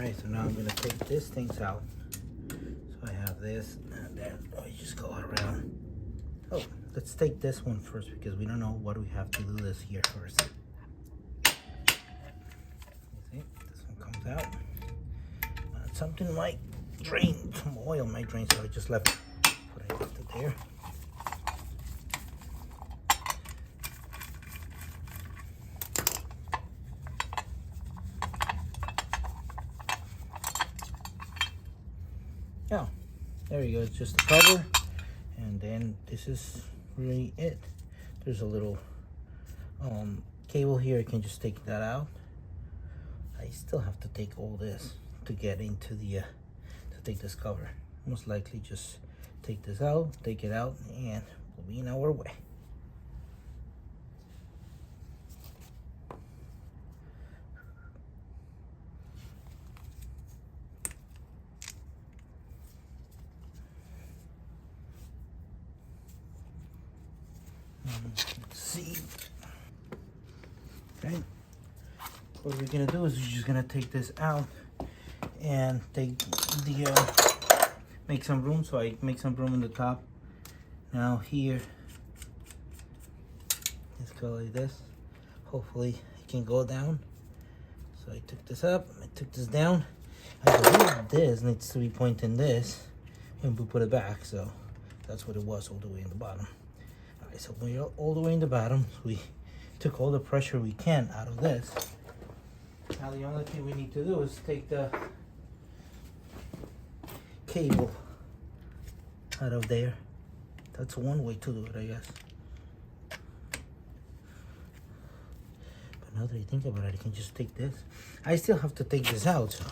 Alright, so now I'm gonna take this things out. So I have this, and then I just go around. Oh, let's take this one first because we don't know what we have to do this here first. You see, this one comes out. Something might drain, some oil might drain, so I just left what I left it there. Yeah, there you go. It's just the cover, and then this is really it. There's a little cable here. I can just take that out. I still have to take all this to get into the to take this cover. Most likely just take this out, take it out, and we'll be in our way. Let's see. Okay. What we're gonna do is we're just gonna take this out and take the make some room. So I make some room in the top. Now here, let's go like this. Hopefully it can go down. So I took this up, I took this down. I believe this needs to be pointing this, and we put it back. So that's what it was all the way in the bottom. All right, so we're all the way in the bottom. We took all the pressure we can out of this. Now the only thing we need to do is take the cable out of there. That's one way to do it, I guess. But now that I think about it, I can just take this. I still have to take this out, so.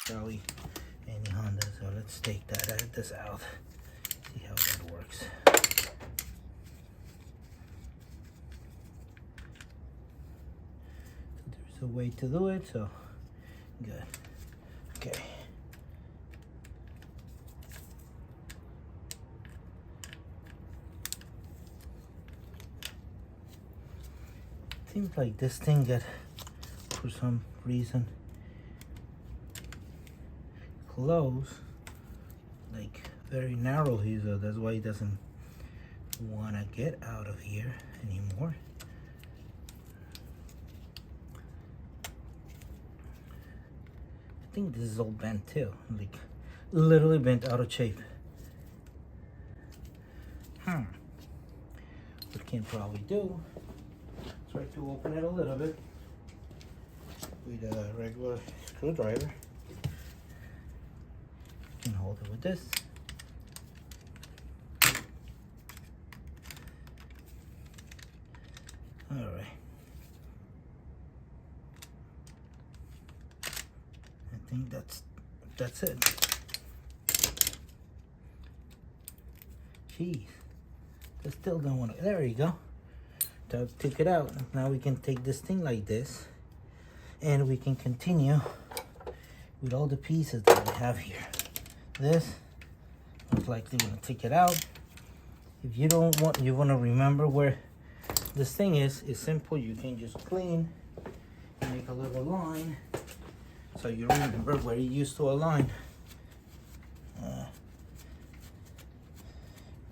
Probably any Honda, so let's take this out. See how that works. There's a way to do it, so good. Okay. Seems like this thing got, for some reason, closed, like very narrow here, so that's why it doesn't want to get out of here anymore. I think this is all bent too, like literally bent out of shape. What we can probably do, try to open it a little bit with a regular screwdriver. You can hold it with this. All right. I think that's it. Jeez, I still don't want to. There you go. So took it out. Now we can take this thing like this, and we can continue with all the pieces that we have here. This, most likely gonna take it out. If you don't want, you want to remember where this thing is. It's simple. You can just clean and make a little line, so you remember where you used to align.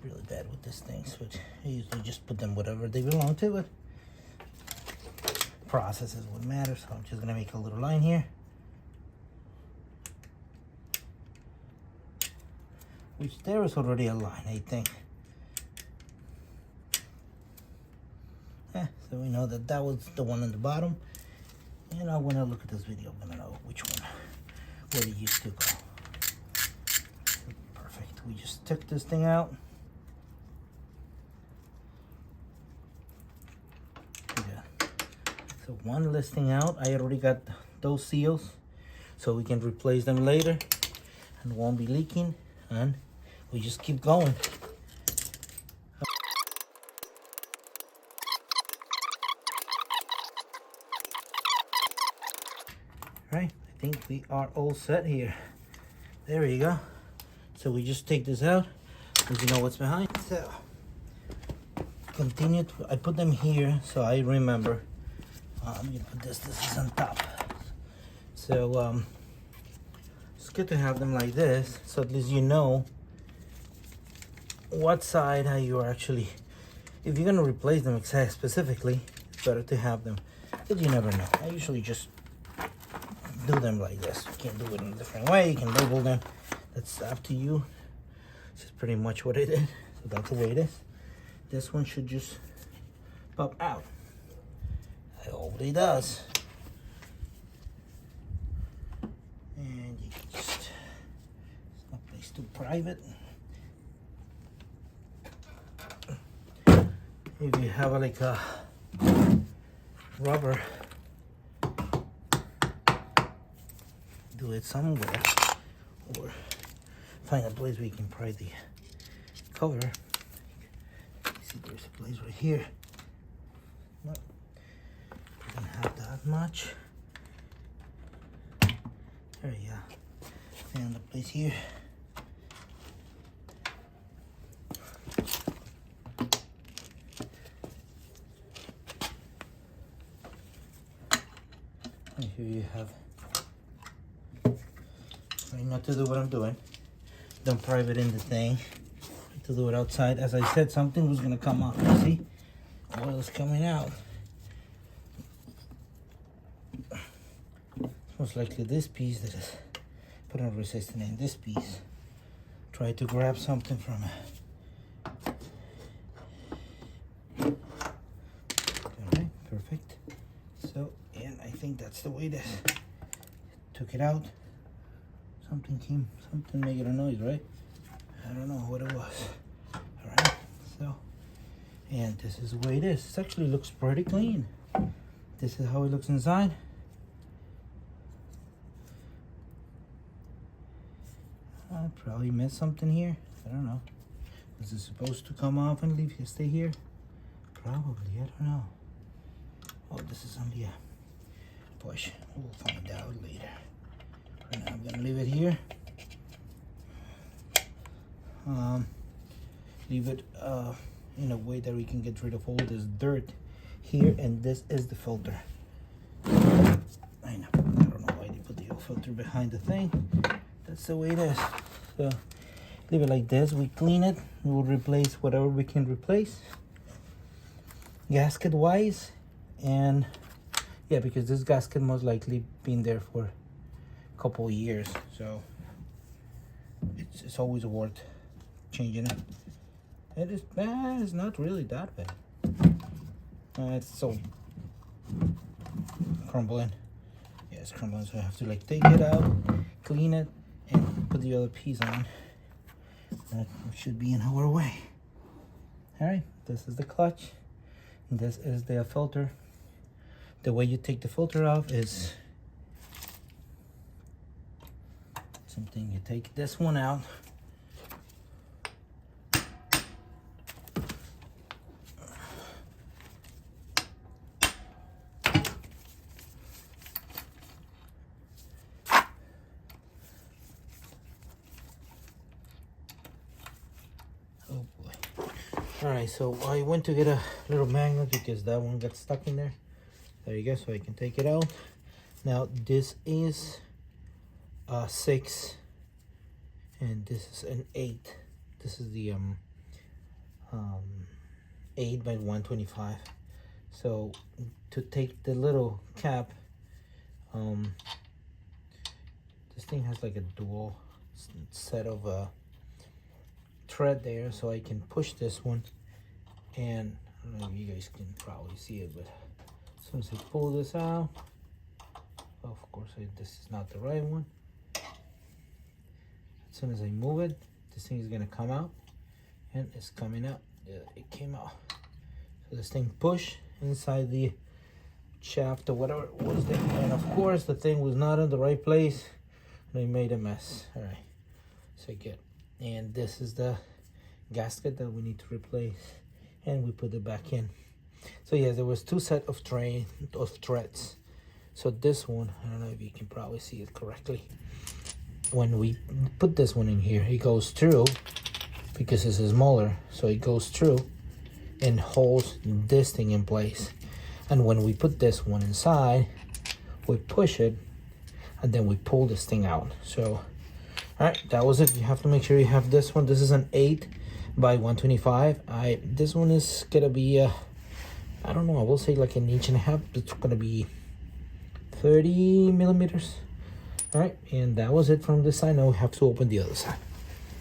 Really bad with these things, but I usually just put them whatever they belong to. But process is what matters. So I'm just gonna make a little line here. Which there is already a line, I think. So we know that that was the one on the bottom. And now when I look at this video, I'm gonna know which one, where it used to go. Perfect. We just took this thing out. Yeah. So one listing out. I already got those seals, so we can replace them later and won't be leaking. And we just keep going. Right, I think we are all set here. There you go. So we just take this out, because you know what's behind. So continue to, I put them here so I remember. I'm gonna put this is on top. So it's good to have them like this, so at least you know what side are you actually, if you're gonna replace them specifically, it's better to have them, but you never know. I usually just do them like this. You can do it in a different way, you can label them, that's up to you. This is pretty much what it is, so that's the way it is. This one should just pop out. It already does. And you can just, it's not place too private. If you have like a rubber, do it somewhere, or find a place where you can pry the cover. See, there's a place right here. No, doesn't have that much. There you go. Find a place here. And here you have. Try not to do what I'm doing. Don't private in the thing. To do it outside. As I said, something was gonna come out. You see? Oil is coming out. Most likely this piece that is put on resistance in this piece. Try to grab something from it. Alright, perfect. So, and I think that's the way it is. Took it out. Something made a noise, right? I don't know what it was. Alright, so, and this is the way it is. It actually looks pretty clean. This is how it looks inside. I probably missed something here. I don't know. Was it supposed to come off and leave stay here? Probably, I don't know. Oh, this is on the push. We'll find out later. Right now I'm gonna leave it here. Leave it in a way that we can get rid of all this dirt here, and this is the filter. I don't know why they put the oil filter behind the thing. That's the way it is. So leave it like this. We clean it. We will replace whatever we can replace, gasket wise, and yeah, because this gasket most likely been there for a couple of years, so it's always worth changing it. It is bad. It's not really that bad. It's so crumbling. Yeah, it's crumbling, so I have to like take it out, clean it, and put the other piece on. That should be in our way. All right, this is the clutch. This is the filter. The way you take the filter off is something. You take this one out. Alright, so I went to get a little magnet because that one got stuck in there. There you go, so I can take it out. Now this is a 6 and this is an 8. This is the 8 by 125. So to take the little cap, this thing has like a dual set of thread there, so I can push this one, and I don't know if you guys can probably see it, but as soon as I pull this out, of course this is not the right one. As soon as I move it, this thing is gonna come out, and it's coming out. Yeah, it came out. So this thing push inside the shaft or whatever it was there, and of course the thing was not in the right place, and I made a mess. All right, so good. And this is the gasket that we need to replace, and we put it back in. So yes, there was 2 sets of threads. So this one, I don't know if you can probably see it correctly. When we put this one in here, it goes through because this is smaller, so it goes through, and holds this thing in place. And when we put this one inside, we push it and then we pull this thing out. So all right, that was it. You have to make sure you have this one. This is an 8 by 125. This one is gonna be I don't know, I will say like an inch and a half. It's gonna be 30 millimeters. All right, and that was it from this side. Now we have to open the other side.